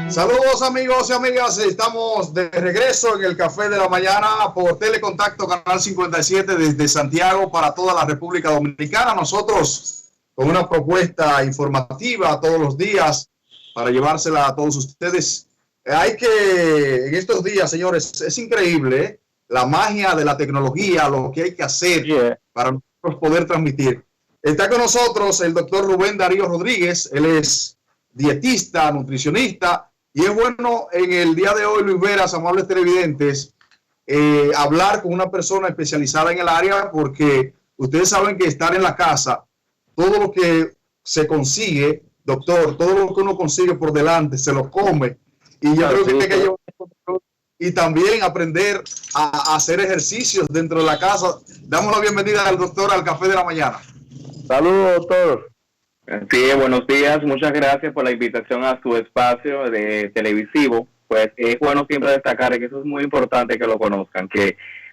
Saludos amigos y amigas, estamos de regreso en el Café de la Mañana por Telecontacto Canal 57 desde Santiago para toda la República Dominicana. Nosotros con una propuesta informativa todos los días para llevársela a todos ustedes. Hay que, en estos días, señores, es increíble la magia de la tecnología, lo que hay que hacer para nosotros poder transmitir. Está con nosotros el doctor Rubén Darío Rodríguez, él es dietista, nutricionista, y es bueno en el día de hoy, Luis Veras, amables televidentes, hablar con una persona especializada en el área, porque ustedes saben que estar en la casa, todo lo que se consigue, doctor, todo lo que uno consigue por delante, se lo come. Y yo creo que hay que llevar y también aprender a hacer ejercicios dentro de la casa. Damos la bienvenida al doctor al Café de la Mañana. Saludos, doctor. Sí, buenos días. Muchas gracias por la invitación a su espacio de televisivo. Pues es bueno siempre destacar que eso es muy importante que lo conozcan,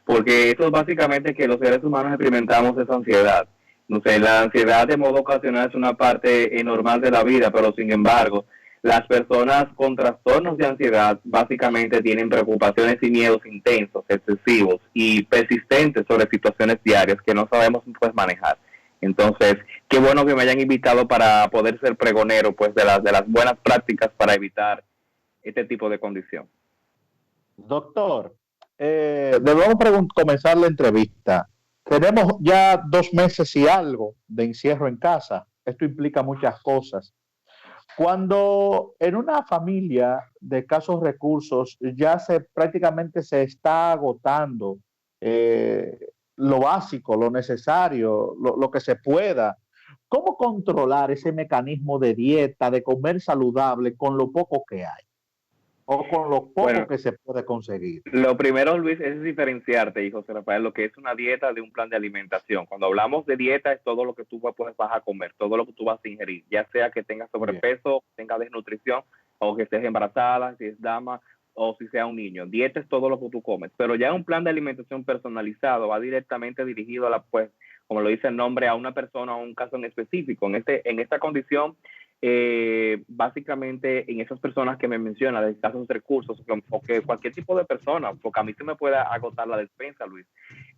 porque eso es básicamente que los seres humanos experimentamos esa ansiedad. No sé, la ansiedad de modo ocasional es una parte normal de la vida, pero sin embargo, las personas con trastornos de ansiedad básicamente tienen preocupaciones y miedos intensos, excesivos y persistentes sobre situaciones diarias que no sabemos pues manejar. Entonces, qué bueno que me hayan invitado para poder ser pregonero pues de las buenas prácticas para evitar este tipo de condición. Doctor, debemos comenzar la entrevista. Tenemos ya 2 meses y algo de encierro en casa. Esto implica muchas cosas. Cuando en una familia de escasos recursos ya prácticamente se está agotando lo básico, lo necesario, lo que se pueda, ¿cómo controlar ese mecanismo de dieta, de comer saludable con lo poco que hay? O con lo poco que se puede conseguir. Lo primero, Luis, es diferenciarte, José Rafael, lo que es una dieta de un plan de alimentación. Cuando hablamos de dieta es todo lo que tú vas a comer, todo lo que tú vas a ingerir, ya sea que tengas sobrepeso, tengas desnutrición, o que estés embarazada, si es dama, o si sea un niño. Dieta es todo lo que tú comes, pero ya un plan de alimentación personalizado va directamente dirigido a la, pues, como lo dice el nombre, a una persona o un caso en específico. En esta condición, básicamente en esas personas que me mencionan, de escasos recursos, o que cualquier tipo de persona, porque a mí se me puede agotar la despensa, Luis.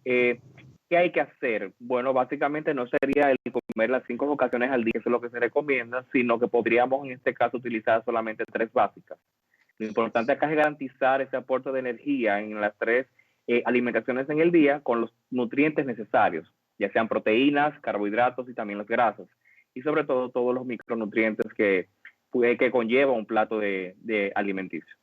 ¿Qué hay que hacer? Bueno, básicamente no sería el comer las 5 ocasiones al día, eso es lo que se recomienda, sino que podríamos en este caso utilizar solamente 3 básicas. Lo importante acá es garantizar ese aporte de energía en las 3 alimentaciones en el día con los nutrientes necesarios, ya sean proteínas, carbohidratos y también las grasas. Y sobre todo todos los micronutrientes que conlleva un plato de alimenticio.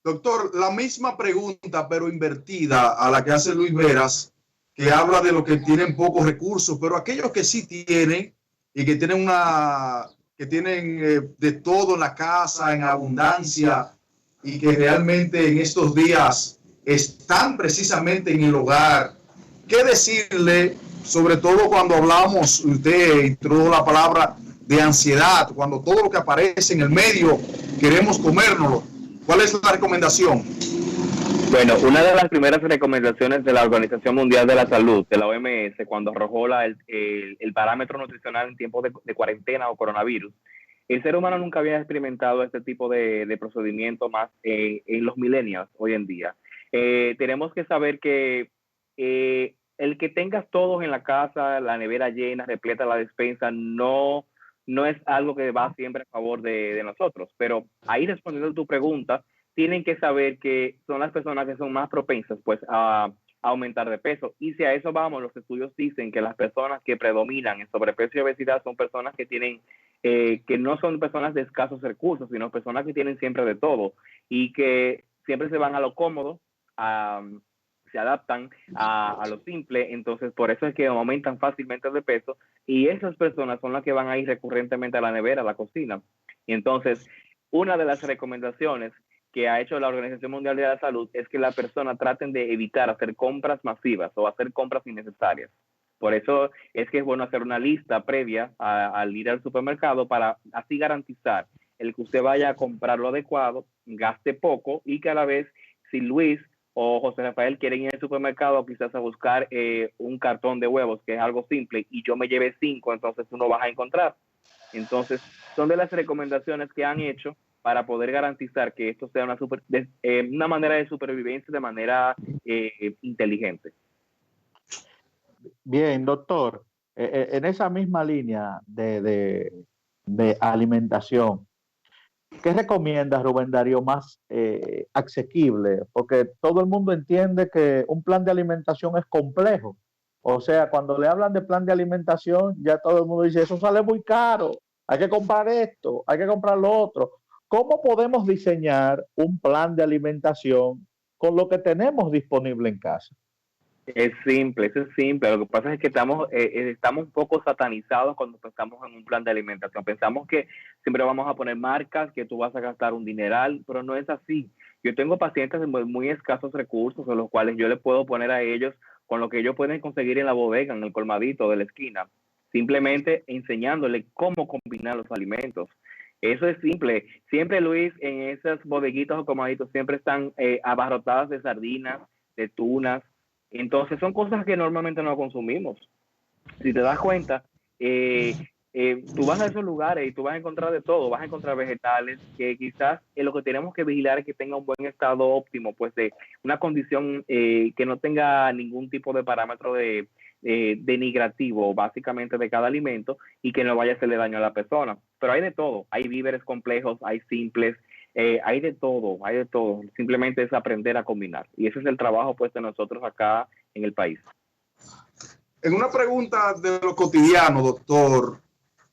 Doctor, la misma pregunta, pero invertida a la que hace Luis Veras, que habla de los que tienen pocos recursos, pero aquellos que sí tienen y que tienen de todo en la casa, en abundancia, y que realmente en estos días están precisamente en el hogar. ¿Qué decirle, sobre todo cuando hablamos, usted introdujo la palabra de ansiedad, cuando todo lo que aparece en el medio queremos comérnoslo? ¿Cuál es la recomendación? Bueno, una de las primeras recomendaciones de la Organización Mundial de la Salud, de la OMS, cuando arrojó el parámetro nutricional en tiempos de cuarentena o coronavirus, el ser humano nunca había experimentado este tipo de procedimiento más en los millennials hoy en día. Tenemos que saber que el que tengas todos en la casa, la nevera llena, repleta la despensa, no es algo que va siempre a favor de nosotros. Pero ahí, respondiendo a tu pregunta, tienen que saber que son las personas que son más propensas pues a aumentar de peso. Y si a eso vamos, los estudios dicen que las personas que predominan en sobrepeso y obesidad son personas que tienen que no son personas de escasos recursos, sino personas que tienen siempre de todo y que siempre se van a lo cómodo, se adaptan a lo simple. Entonces por eso es que aumentan fácilmente de peso, y esas personas son las que van a ir recurrentemente a la nevera, a la cocina. Y entonces una de las recomendaciones que ha hecho la Organización Mundial de la Salud es que las personas traten de evitar hacer compras masivas o hacer compras innecesarias. Por eso es que es bueno hacer una lista previa al ir al supermercado, para así garantizar el que usted vaya a comprar lo adecuado, gaste poco, y que a la vez, si Luis o José Rafael quieren ir al supermercado quizás a buscar un cartón de huevos, que es algo simple, y yo me llevé 5, entonces tú no vas a encontrar. Entonces, son de las recomendaciones que han hecho para poder garantizar que esto sea una manera de supervivencia de manera inteligente. Bien, doctor, en esa misma línea de alimentación, ¿qué recomienda Rubén Darío más asequible? Porque todo el mundo entiende que un plan de alimentación es complejo. O sea, cuando le hablan de plan de alimentación, ya todo el mundo dice, eso sale muy caro, hay que comprar esto, hay que comprar lo otro. ¿Cómo podemos diseñar un plan de alimentación con lo que tenemos disponible en casa? Es simple, eso es simple. Lo que pasa es que estamos un poco satanizados cuando pensamos en un plan de alimentación. Pensamos que siempre vamos a poner marcas, que tú vas a gastar un dineral, pero no es así. Yo tengo pacientes de muy escasos recursos, en los cuales yo les puedo poner a ellos con lo que ellos pueden conseguir en la bodega, en el colmadito de la esquina, simplemente enseñándoles cómo combinar los alimentos. Eso es simple. Siempre, Luis, en esas bodeguitas o colmaditos siempre están abarrotadas de sardinas, de tunas. Entonces son cosas que normalmente no consumimos. Si te das cuenta, tú vas a esos lugares y tú vas a encontrar de todo, vas a encontrar vegetales que quizás lo que tenemos que vigilar es que tenga un buen estado óptimo, pues de una condición que no tenga ningún tipo de parámetro denigrativo básicamente de cada alimento y que no vaya a hacerle daño a la persona. Pero hay de todo, hay víveres complejos, hay simples, hay de todo, hay de todo. Simplemente es aprender a combinar. Y ese es el trabajo pues de nosotros acá en el país. En una pregunta de lo cotidiano, doctor,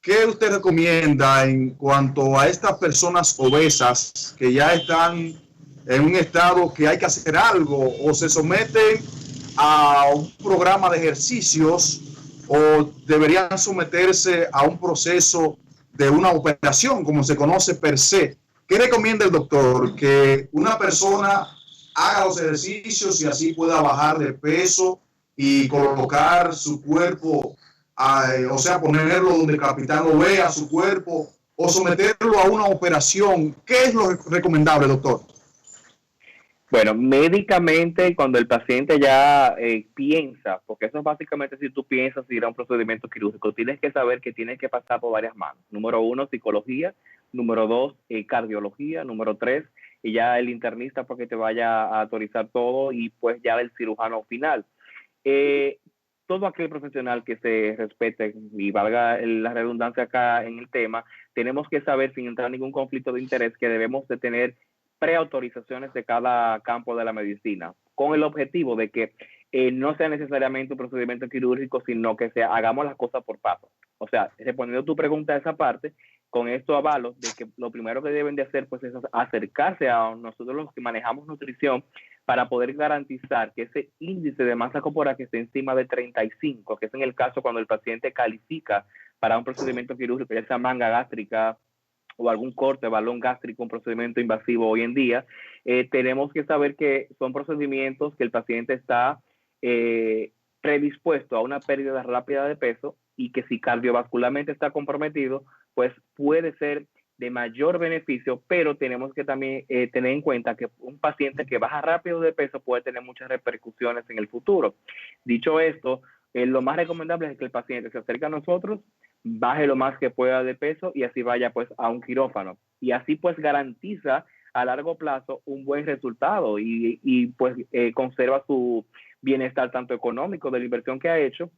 ¿qué usted recomienda en cuanto a estas personas obesas que ya están en un estado que hay que hacer algo o se someten a un programa de ejercicios o deberían someterse a un proceso de una operación, como se conoce per se? ¿Qué recomienda el doctor? Que una persona haga los ejercicios y así pueda bajar de peso y colocar su cuerpo, o sea, ponerlo donde el capitán lo vea, su cuerpo, o someterlo a una operación. ¿Qué es lo recomendable, doctor? Bueno, médicamente, cuando el paciente ya piensa, porque eso es básicamente si tú piensas ir a un procedimiento quirúrgico, tienes que saber que tienes que pasar por varias manos. Número 1, psicología. Número 2, cardiología. Número 3, y ya el internista porque te vaya a autorizar todo y pues ya el cirujano final. Todo aquel profesional que se respete, y valga la redundancia acá en el tema, tenemos que saber, sin entrar en ningún conflicto de interés, que debemos de tener preautorizaciones de cada campo de la medicina, con el objetivo de que no sea necesariamente un procedimiento quirúrgico, sino que hagamos las cosas por pasos. O sea, respondiendo tu pregunta a esa parte, con esto avalo de que lo primero que deben de hacer pues es acercarse a nosotros los que manejamos nutrición para poder garantizar que ese índice de masa corporal que esté encima de 35, que es en el caso cuando el paciente califica para un procedimiento quirúrgico, ya sea manga gástrica o algún corte, balón gástrico, un procedimiento invasivo hoy en día, tenemos que saber que son procedimientos que el paciente está predispuesto a una pérdida rápida de peso y que si cardiovascularmente está comprometido, pues puede ser de mayor beneficio, pero tenemos que también tener en cuenta que un paciente que baja rápido de peso puede tener muchas repercusiones en el futuro. Dicho esto, lo más recomendable es que el paciente se acerque a nosotros, baje lo más que pueda de peso y así vaya pues a un quirófano. Y así pues garantiza a largo plazo un buen resultado y pues conserva su bienestar tanto económico de la inversión que ha hecho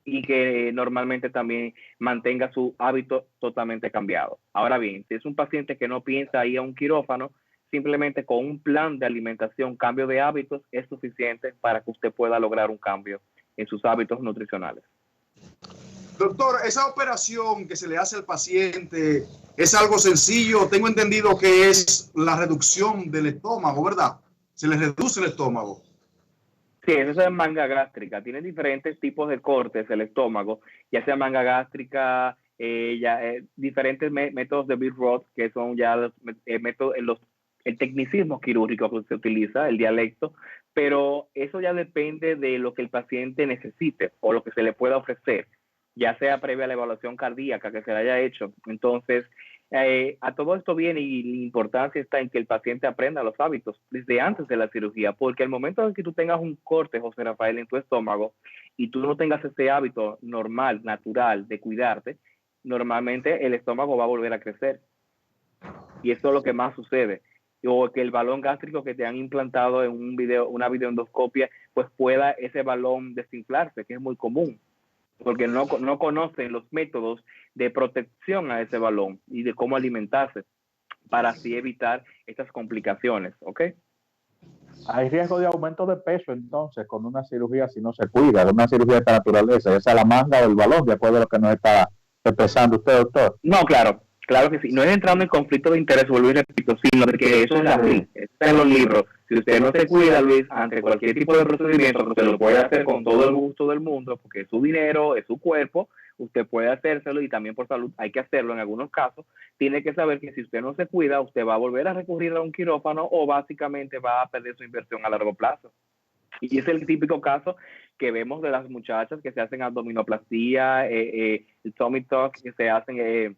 y que normalmente también mantenga su hábito totalmente cambiado. Ahora bien, si es un paciente que no piensa ir a un quirófano, simplemente con un plan de alimentación, cambio de hábitos, es suficiente para que usted pueda lograr un cambio en sus hábitos nutricionales. Doctor, esa operación que se le hace al paciente es algo sencillo. Tengo entendido que es la reducción del estómago, ¿verdad? Se le reduce el estómago. Sí, eso es manga gástrica. Tiene diferentes tipos de cortes el estómago, ya sea manga gástrica, diferentes métodos de Bill-Roth, que son ya los métodos, el tecnicismo quirúrgico que se utiliza, el dialecto, pero eso ya depende de lo que el paciente necesite o lo que se le pueda ofrecer, ya sea previa a la evaluación cardíaca que se le haya hecho. Entonces, a todo esto viene y la importancia está en que el paciente aprenda los hábitos desde antes de la cirugía, porque al momento en que tú tengas un corte, José Rafael, en tu estómago y tú no tengas ese hábito normal, natural de cuidarte, normalmente el estómago va a volver a crecer. y eso es lo que más sucede. O que el balón gástrico que te han implantado en una videoendoscopia, pues pueda ese balón desinflarse, que es muy común, porque no conocen los métodos de protección a ese balón y de cómo alimentarse para así evitar estas complicaciones, ¿ok? Hay riesgo de aumento de peso entonces con una cirugía si no se cuida, de una cirugía de esta naturaleza, ya sea la manga o el balón, de acuerdo a lo que nos está expresando usted, doctor. No, claro que sí. No es entrando en conflicto de interés, vuelvo y repito, sino que eso es la ley, está en los libros. Si usted no se cuida, Luis, ante cualquier tipo de procedimiento, usted lo puede hacer con todo el gusto del mundo, porque es su dinero, es su cuerpo, usted puede hacérselo y también por salud hay que hacerlo en algunos casos. Tiene que saber que si usted no se cuida, usted va a volver a recurrir a un quirófano o básicamente va a perder su inversión a largo plazo. Y es el típico caso que vemos de las muchachas que se hacen abdominoplastía, el tummy tuck, que se hacen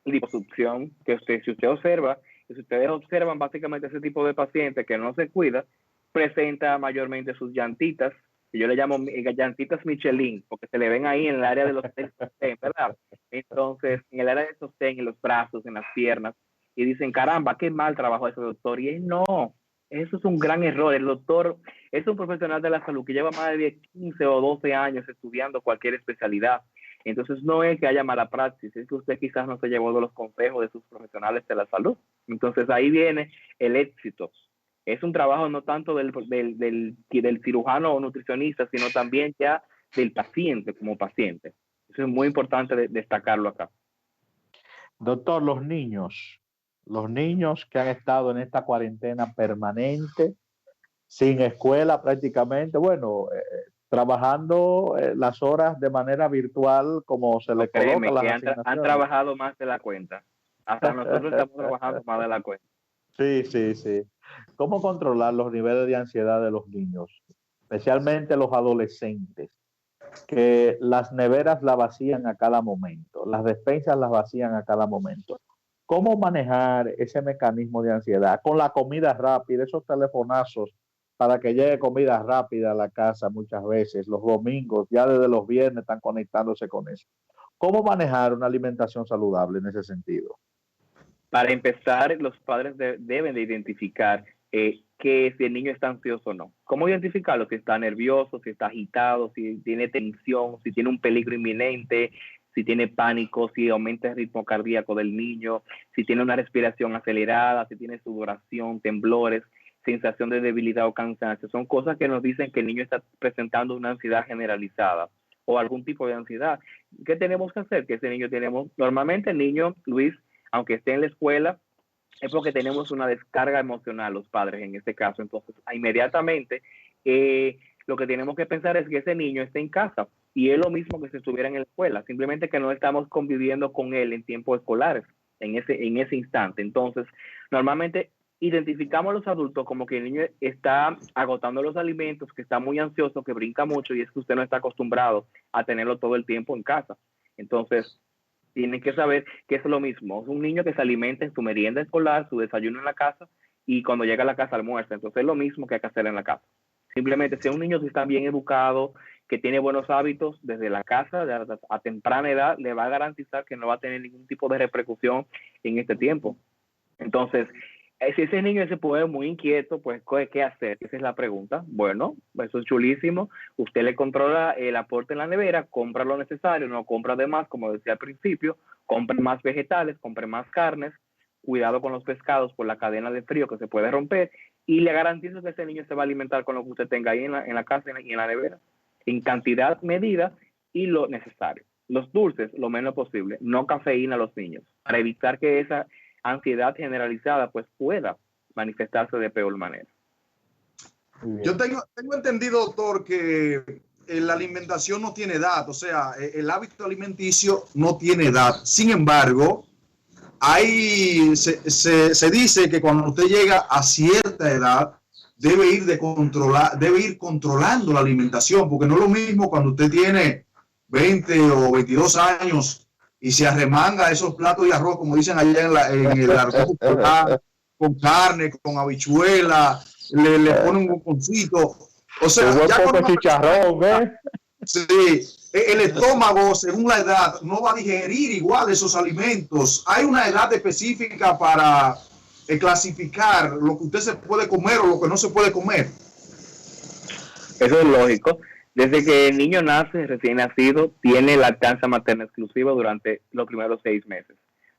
liposucción, que si usted observa, si ustedes observan básicamente ese tipo de paciente que no se cuida, presenta mayormente sus llantitas, que yo le llamo llantitas Michelin, porque se le ven ahí en el área de los sostén, ¿verdad? Entonces, en el área de sostén, en los brazos, en las piernas, y dicen, caramba, qué mal trabajó ese doctor. Y no, eso es un gran error. El doctor es un profesional de la salud que lleva más de 10, 15 o 12 años estudiando cualquier especialidad. Entonces no es que haya mala praxis, es que usted quizás no se llevó de los consejos de sus profesionales de la salud. Entonces ahí viene el éxito. Es un trabajo no tanto del cirujano o nutricionista, sino también ya del paciente como paciente. Eso es muy importante destacarlo acá. Doctor, los niños que han estado en esta cuarentena permanente, sin escuela prácticamente, bueno, trabajando las horas de manera virtual como se le coloca las asignaciones. Han trabajado más de la cuenta. Hasta nosotros estamos trabajando más de la cuenta. Sí. ¿Cómo controlar los niveles de ansiedad de los niños, especialmente los adolescentes, que las neveras las vacían a cada momento, las despensas las vacían a cada momento? ¿Cómo manejar ese mecanismo de ansiedad con la comida rápida, esos telefonazos para que llegue comida rápida a la casa muchas veces, los domingos, ya desde los viernes están conectándose con eso? ¿Cómo manejar una alimentación saludable en ese sentido? Para empezar, los padres deben de identificar que si el niño está ansioso o no. ¿Cómo identificarlo? Si está nervioso, si está agitado, si tiene tensión, si tiene un peligro inminente, si tiene pánico, si aumenta el ritmo cardíaco del niño, si tiene una respiración acelerada, si tiene sudoración, temblores, sensación de debilidad o cansancio. Son cosas que nos dicen que el niño está presentando una ansiedad generalizada o algún tipo de ansiedad. ¿Qué tenemos que hacer? Que ese niño normalmente el niño, Luis, aunque esté en la escuela, es porque tenemos una descarga emocional los padres en este caso. Entonces, inmediatamente, lo que tenemos que pensar es que ese niño esté en casa y es lo mismo que si estuviera en la escuela, simplemente que no estamos conviviendo con él en tiempos escolares, en ese instante. Entonces, normalmente identificamos a los adultos como que el niño está agotando los alimentos, que está muy ansioso, que brinca mucho y es que usted no está acostumbrado a tenerlo todo el tiempo en casa. Entonces, tienen que saber que es lo mismo. Es un niño que se alimenta en su merienda escolar, su desayuno en la casa y cuando llega a la casa almuerza. Entonces es lo mismo que hay que hacer en la casa. Simplemente si un niño que está bien educado, que tiene buenos hábitos desde la casa a temprana edad, le va a garantizar que no va a tener ningún tipo de repercusión en este tiempo. Entonces, si ese niño se pone muy inquieto, pues ¿qué hacer? Esa es la pregunta. Bueno, eso es chulísimo. Usted le controla el aporte en la nevera, compra lo necesario, no compra de más, como decía al principio, compre más vegetales, compre más carnes, cuidado con los pescados por la cadena de frío que se puede romper y le garantizo que ese niño se va a alimentar con lo que usted tenga ahí en la casa y en la nevera, en cantidad, medida y lo necesario. Los dulces, lo menos posible, no cafeína a los niños, para evitar que esa ansiedad generalizada pues pueda manifestarse de peor manera. Yo tengo entendido, doctor, que la alimentación no tiene edad, o sea, el hábito alimenticio no tiene edad. Sin embargo, se dice que cuando usted llega a cierta edad debe ir controlando la alimentación, porque no es lo mismo cuando usted tiene 20 o 22 años y se arremanga esos platos de arroz, como dicen allá en el arroz con carne, con habichuela, le ponen un moconcito. O sea, ya con chicharrón, sí, el estómago, según la edad, no va a digerir igual esos alimentos. Hay una edad específica para clasificar lo que usted se puede comer o lo que no se puede comer. Eso es lógico. Desde que el niño nace, recién nacido, tiene lactancia materna exclusiva durante los primeros 6 meses.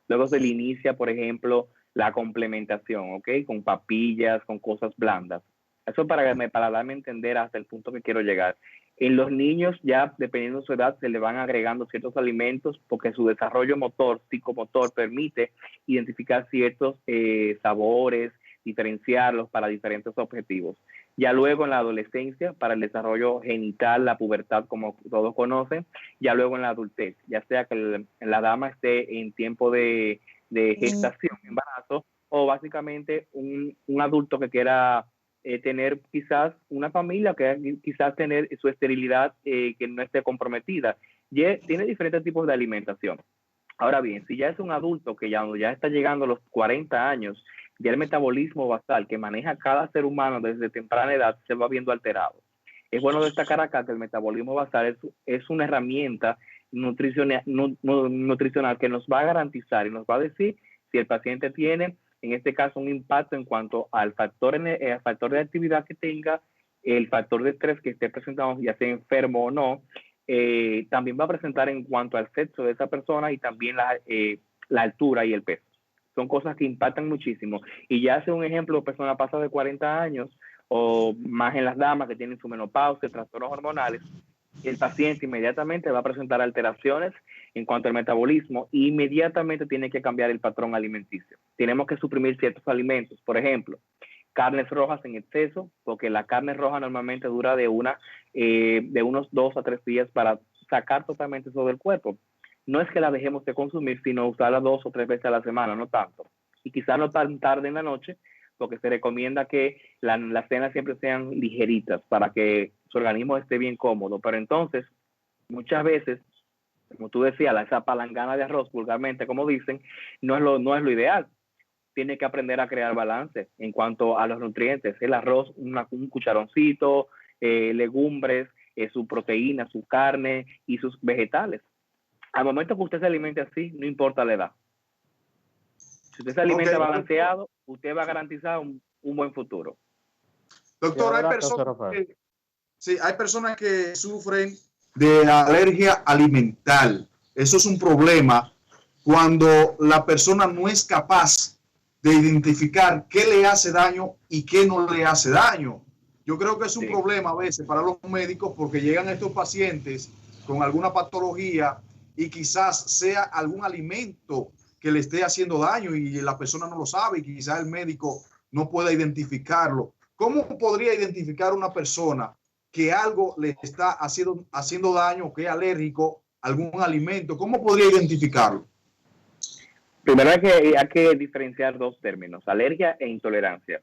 Luego se le inicia, por ejemplo, la complementación, ¿ok? Con papillas, con cosas blandas. Eso para darme a entender hasta el punto que quiero llegar. En los niños ya, dependiendo de su edad, se le van agregando ciertos alimentos porque su desarrollo motor, psicomotor, permite identificar ciertos sabores, diferenciarlos para diferentes objetivos. Ya luego en la adolescencia, para el desarrollo genital, la pubertad, como todos conocen, ya luego en la adultez, ya sea que la dama esté en tiempo de gestación, embarazo, o básicamente un adulto que quiera tener quizás una familia, que quizás tener su esterilidad que no esté comprometida. Tiene diferentes tipos de alimentación. Ahora bien, si ya es un adulto que ya está llegando a los 40 años, ya el metabolismo basal que maneja cada ser humano desde temprana edad se va viendo alterado. Es bueno destacar acá que el metabolismo basal es una herramienta nutricional que nos va a garantizar y nos va a decir si el paciente tiene, en este caso, un impacto en cuanto al factor de actividad que tenga, el factor de estrés que esté presentando, ya sea enfermo o no. También va a presentar en cuanto al sexo de esa persona y también la altura y el peso. Son cosas que impactan muchísimo. Y ya hace un ejemplo, persona pasa de 40 años o más en las damas que tienen su menopausia, trastornos hormonales, el paciente inmediatamente va a presentar alteraciones en cuanto al metabolismo e inmediatamente tiene que cambiar el patrón alimenticio. Tenemos que suprimir ciertos alimentos, por ejemplo, carnes rojas en exceso, porque la carne roja normalmente dura de unos 2 a 3 días para sacar totalmente eso del cuerpo. No es que la dejemos de consumir, sino usarla 2 o 3 veces a la semana, no tanto. Y quizás no tan tarde en la noche, porque se recomienda que las cenas siempre sean ligeritas para que su organismo esté bien cómodo. Pero entonces, muchas veces, como tú decías, esa palangana de arroz, vulgarmente, como dicen, no es lo ideal. Tiene que aprender a crear balance en cuanto a los nutrientes. El arroz, un cucharoncito, legumbres, su proteína, su carne y sus vegetales. Al momento que usted se alimente así, no importa la edad. Si usted se alimenta balanceado, usted va a garantizar un buen futuro. Doctor, hay personas que sufren de alergia alimentar. Eso es un problema cuando la persona no es capaz de identificar qué le hace daño y qué no le hace daño. Yo creo que es un problema a veces para los médicos porque llegan estos pacientes con alguna patología y quizás sea algún alimento que le esté haciendo daño y la persona no lo sabe y quizás el médico no pueda identificarlo. ¿Cómo podría identificar una persona que algo le está haciendo daño, que es alérgico a algún alimento? ¿Cómo podría identificarlo? Primero hay que diferenciar dos términos, alergia e intolerancia.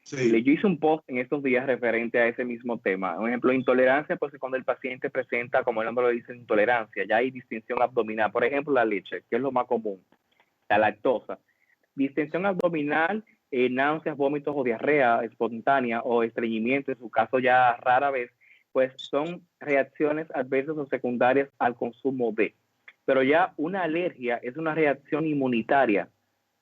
Sí. Yo hice un post en estos días referente a ese mismo tema. Un ejemplo, intolerancia, pues cuando el paciente presenta, como el nombre lo dice, intolerancia, ya hay distensión abdominal. Por ejemplo, la leche, que es lo más común, la lactosa. Distensión abdominal, náuseas, vómitos o diarrea espontánea o estreñimiento, en su caso ya rara vez, pues son reacciones adversas o secundarias al consumo de. Pero ya una alergia es una reacción inmunitaria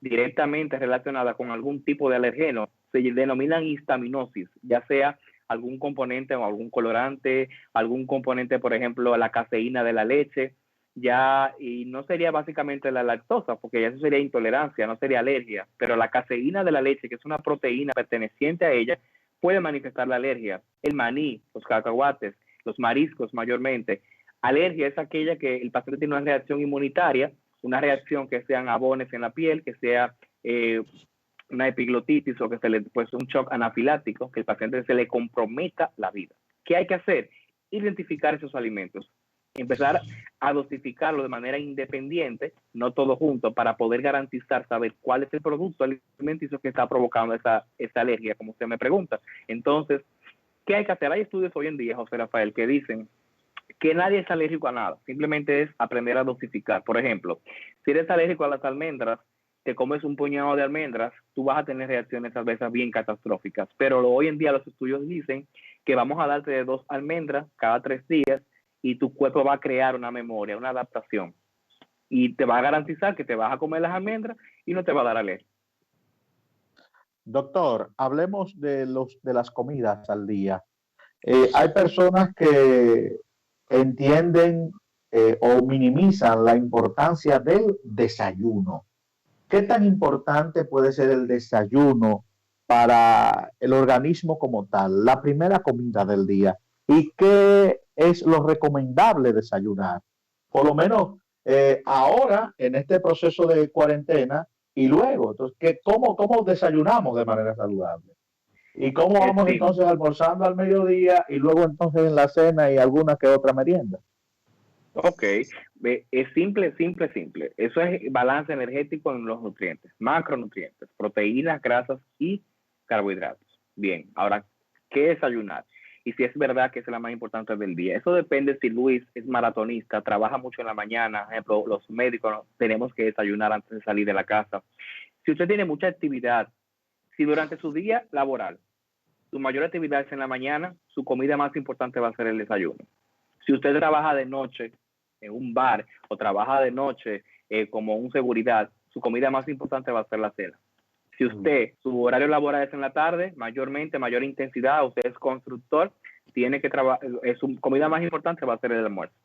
directamente relacionada con algún tipo de alergeno. Se denominan histaminosis, ya sea algún componente o algún colorante, algún componente, por ejemplo, la caseína de la leche, ya, y no sería básicamente la lactosa, porque ya eso sería intolerancia, no sería alergia, pero la caseína de la leche, que es una proteína perteneciente a ella, puede manifestar la alergia. El maní, los cacahuates, los mariscos mayormente. Alergia es aquella que el paciente tiene una reacción inmunitaria, una reacción que sean abones en la piel, que sea una epiglotitis o que se le pues un shock anafiláctico, que el paciente se le comprometa la vida. ¿Qué hay que hacer? Identificar esos alimentos, empezar a dosificarlo de manera independiente, no todo junto, para poder garantizar, saber cuál es el producto alimenticio que está provocando esa alergia, como usted me pregunta. Entonces, ¿qué hay que hacer? Hay estudios hoy en día, José Rafael, que dicen que nadie es alérgico a nada, simplemente es aprender a dosificar. Por ejemplo, si eres alérgico a las almendras, te comes un puñado de almendras, tú vas a tener reacciones a veces bien catastróficas. Pero hoy en día los estudios dicen que vamos a darte de 2 almendras cada 3 días y tu cuerpo va a crear una memoria, una adaptación. Y te va a garantizar que te vas a comer las almendras y no te va a dar alergia. Doctor, hablemos de las comidas al día. Hay personas que entienden o minimizan la importancia del desayuno. ¿Qué tan importante puede ser el desayuno para el organismo como tal, la primera comida del día? ¿Y qué es lo recomendable desayunar? Por lo menos ahora, en este proceso de cuarentena y luego. Entonces, ¿cómo desayunamos de manera saludable? ¿Y cómo vamos Sí. entonces almorzando al mediodía y luego entonces en la cena y alguna que otra merienda? Ok, es simple. Eso es balance energético en los nutrientes, macronutrientes, proteínas, grasas y carbohidratos. Bien, ahora, ¿qué desayunar? Y si es verdad que es la más importante del día. Eso depende si Luis es maratonista, trabaja mucho en la mañana. Por ejemplo, los médicos tenemos que desayunar antes de salir de la casa. Si usted tiene mucha actividad, si durante su día laboral, su mayor actividad es en la mañana, su comida más importante va a ser el desayuno. Si usted trabaja de noche en un bar o trabaja de noche como un seguridad, su comida más importante va a ser la cena. Si usted, su horario laboral es en la tarde, mayormente, mayor intensidad, usted es constructor, tiene que trabajar, su comida más importante va a ser el almuerzo.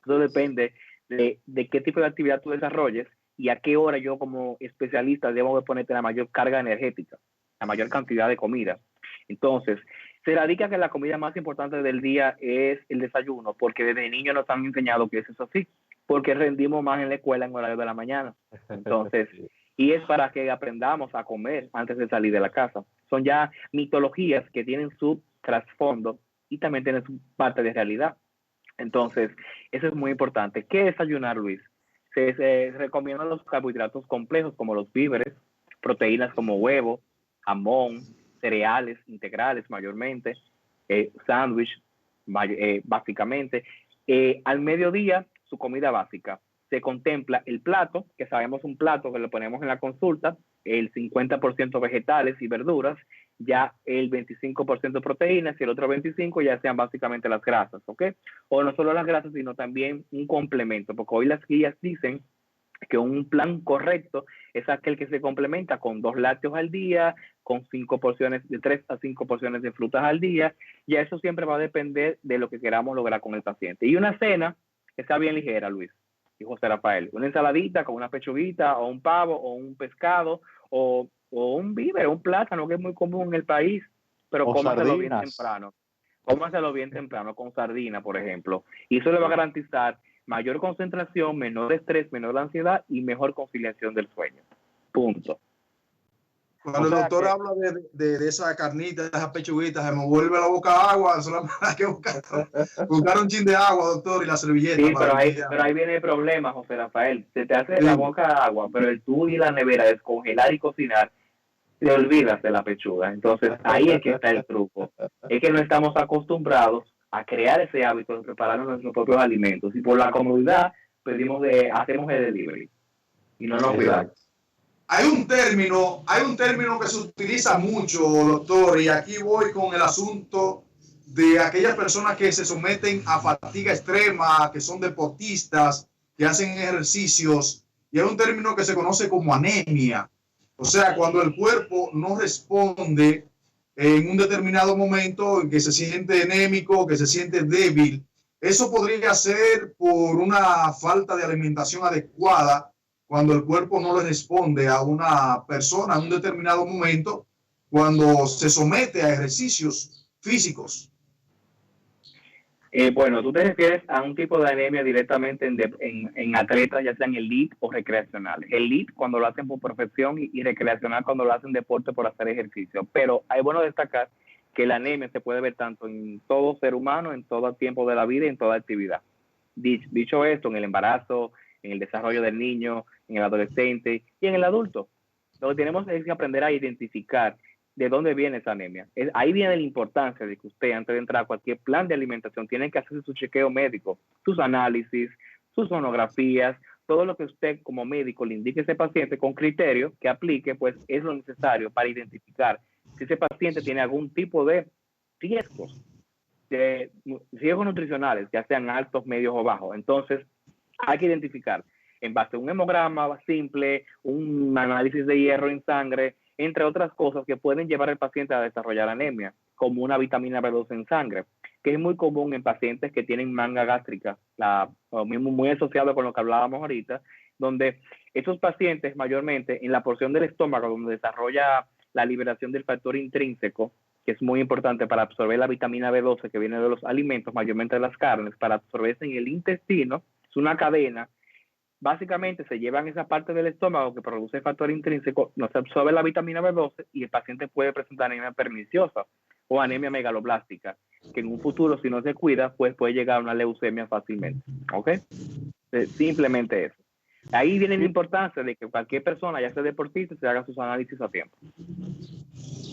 Eso depende de qué tipo de actividad tú desarrolles y a qué hora yo como especialista debo de ponerte la mayor carga energética, la mayor cantidad de comida. Entonces, se radica que la comida más importante del día es el desayuno, porque desde niños nos han enseñado que eso es así, porque rendimos más en la escuela en horario de la mañana. Entonces, y es para que aprendamos a comer antes de salir de la casa. Son ya mitologías que tienen su trasfondo y también tienen su parte de realidad. Entonces, eso es muy importante. ¿Qué desayunar, Luis? Se recomiendan los carbohidratos complejos como los víveres, proteínas como huevo, jamón, cereales integrales mayormente, sándwich básicamente. Al mediodía, su comida básica. Se contempla el plato, que sabemos un plato que lo ponemos en la consulta, el 50% vegetales y verduras, ya el 25% proteínas y el otro 25% ya sean básicamente las grasas, ¿ok? O no solo las grasas, sino también un complemento, porque hoy las guías dicen que un plan correcto es aquel que se complementa con 2 lácteos al día, con 5 porciones, de 3 a 5 porciones de frutas al día, y eso siempre va a depender de lo que queramos lograr con el paciente. Y una cena que está bien ligera, Luis y José Rafael, una ensaladita con una pechuguita, o un pavo, o un pescado, o un víver, un plátano, que es muy común en el país, pero cómaselo bien temprano. Cómaselo bien temprano con sardina, por ejemplo, y eso le va a garantizar mayor concentración, menor estrés, menor ansiedad y mejor conciliación del sueño. Punto. Cuando el doctor habla de esa carnita, de esas pechuguitas, se me vuelve la boca agua, solamente hay que buscar un chin de agua, doctor, y la servilleta. Sí, pero ahí viene el problema, José Rafael. Se te hace la boca agua, pero el tú y la nevera, descongelar y cocinar, te olvidas de la pechuga. Entonces, ahí es que está el truco. Es que no estamos acostumbrados a crear ese hábito de preparar nuestros propios alimentos. Y por la comodidad, hacemos el delivery. Y no nos cuidamos. Hay un término que se utiliza mucho, doctor, y aquí voy con el asunto de aquellas personas que se someten a fatiga extrema, que son deportistas, que hacen ejercicios, y hay un término que se conoce como anemia. O sea, cuando el cuerpo no responde en un determinado momento, en que se siente anémico, que se siente débil, eso podría ser por una falta de alimentación adecuada, cuando el cuerpo no le responde a una persona en un determinado momento, cuando se somete a ejercicios físicos. Bueno, tú te refieres a un tipo de anemia directamente en atletas, ya sean elite o recreacionales. Elite cuando lo hacen por profesión y recreacional cuando lo hacen deporte por hacer ejercicio. Pero hay bueno destacar que la anemia se puede ver tanto en todo ser humano, en todo tiempo de la vida y en toda actividad. Dicho esto, en el embarazo, en el desarrollo del niño, en el adolescente y en el adulto. Lo que tenemos es que aprender a identificar de dónde viene esa anemia. Ahí viene la importancia de que usted, antes de entrar a cualquier plan de alimentación, tiene que hacer su chequeo médico, sus análisis, sus sonografías, todo lo que usted como médico le indique a ese paciente con criterio que aplique, pues es lo necesario para identificar si ese paciente tiene algún tipo de riesgos. de riesgos nutricionales, ya sean altos, medios o bajos. Entonces, hay que identificar en base a un hemograma simple, un análisis de hierro en sangre, entre otras cosas que pueden llevar al paciente a desarrollar anemia, como una vitamina B12 en sangre, que es muy común en pacientes que tienen manga gástrica, muy asociado con lo que hablábamos ahorita, donde estos pacientes mayormente en la porción del estómago donde desarrolla la liberación del factor intrínseco, que es muy importante para absorber la vitamina B12 que viene de los alimentos, mayormente de las carnes, para absorberse en el intestino, es una cadena. Básicamente se llevan esa parte del estómago que produce el factor intrínseco, no se absorbe la vitamina B12 y el paciente puede presentar anemia perniciosa o anemia megaloblástica, que en un futuro, si no se cuida, pues puede llegar a una leucemia fácilmente. ¿Ok? Simplemente eso. Ahí viene la importancia de que cualquier persona, ya sea deportista, se haga sus análisis a tiempo.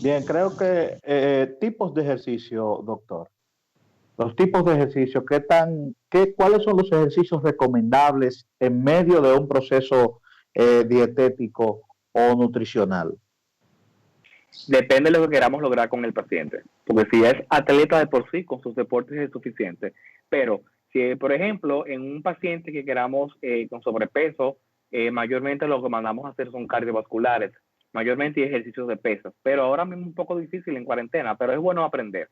Bien, creo que tipos de ejercicio, doctor. Los tipos de ejercicio, ¿cuáles son los ejercicios recomendables en medio de un proceso dietético o nutricional? Depende de lo que queramos lograr con el paciente. Porque si es atleta de por sí, con sus deportes es suficiente. Pero si, por ejemplo, en un paciente que queramos con sobrepeso, mayormente lo que mandamos a hacer son cardiovasculares, mayormente ejercicios de pesas. Pero ahora mismo es un poco difícil en cuarentena, pero es bueno aprender.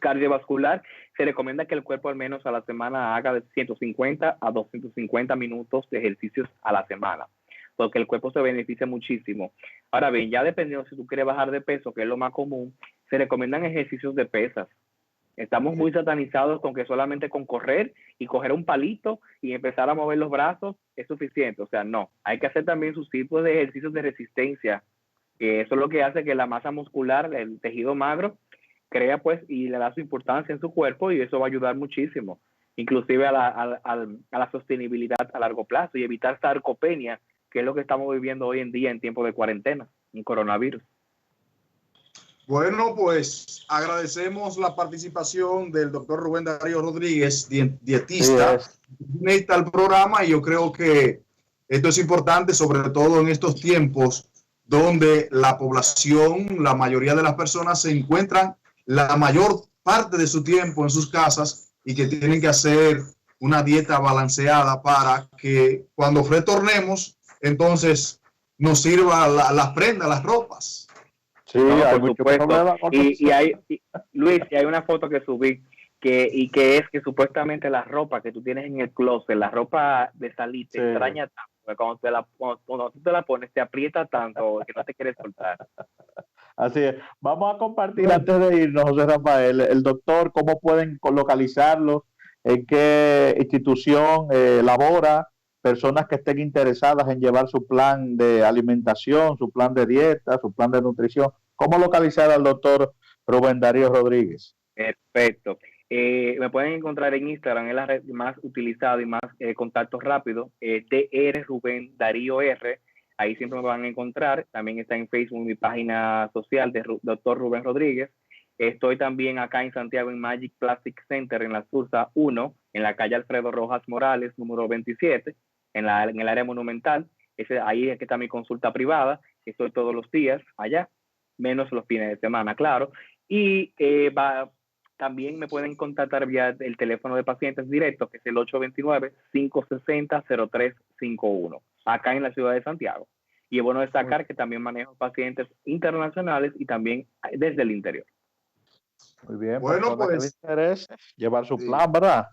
Cardiovascular, se recomienda que el cuerpo al menos a la semana haga de 150 a 250 minutos de ejercicios a la semana, porque el cuerpo se beneficia muchísimo. Ahora bien, ya dependiendo si tú quieres bajar de peso, que es lo más común, se recomiendan ejercicios de pesas. Estamos muy satanizados con que solamente con correr y coger un palito y empezar a mover los brazos es suficiente. O sea, no, hay que hacer también sus tipos de ejercicios de resistencia, que eso es lo que hace que la masa muscular, el tejido magro, crea pues y le da su importancia en su cuerpo, y eso va a ayudar muchísimo, inclusive a la sostenibilidad a largo plazo y evitar sarcopenia, que es lo que estamos viviendo hoy en día en tiempo de cuarentena, en coronavirus. Bueno, pues agradecemos la participación del doctor Rubén Darío Rodríguez, dietista, al programa, y yo creo que esto es importante, sobre todo en estos tiempos donde la población, la mayoría de las personas se encuentran la mayor parte de su tiempo en sus casas y que tienen que hacer una dieta balanceada para que cuando retornemos, entonces nos sirva las prendas, las ropas. Sí, no, hay por supuesto. Luis, hay una foto que subí que es que supuestamente la ropa que tú tienes en el closet, la ropa de salir, te extraña tanto, porque cuando tú te la pones, te aprieta tanto que no te quieres soltar. Así es. Vamos a compartir antes de irnos, José Rafael, el doctor, cómo pueden localizarlo, en qué institución labora, personas que estén interesadas en llevar su plan de alimentación, su plan de dieta, su plan de nutrición. ¿Cómo localizar al doctor Rubén Darío Rodríguez? Perfecto. Me pueden encontrar en Instagram, es la red más utilizada y más contactos rápidos, DR Rubén Darío R. Ahí siempre me van a encontrar. También está en Facebook mi página social de Dr. Rubén Rodríguez. Estoy también acá en Santiago en Magic Plastic Center en la Sursa 1, en la calle Alfredo Rojas Morales, número 27, en el área monumental. Ahí es que está mi consulta privada. Estoy todos los días allá, menos los fines de semana, claro. Y también me pueden contactar vía el teléfono de pacientes directo, que es el 829-560-0351, acá en la ciudad de Santiago. Y es bueno destacar que también manejo pacientes internacionales y también desde el interior. Muy bien, bueno, pues llevar su plan, ¿verdad?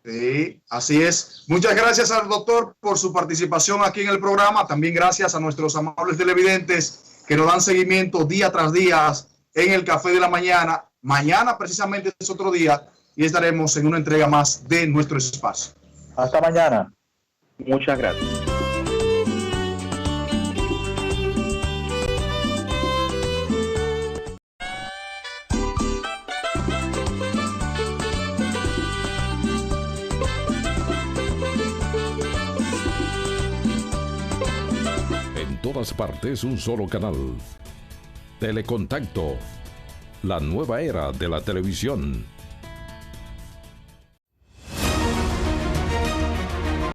Sí, así es. Muchas gracias al doctor por su participación aquí en el programa. También gracias a nuestros amables televidentes que nos dan seguimiento día tras día en el Café de la Mañana. Mañana precisamente es otro día y estaremos en una entrega más de nuestro espacio. Hasta mañana. Muchas gracias. En todas partes un solo canal. Telecontacto. La nueva era de la televisión.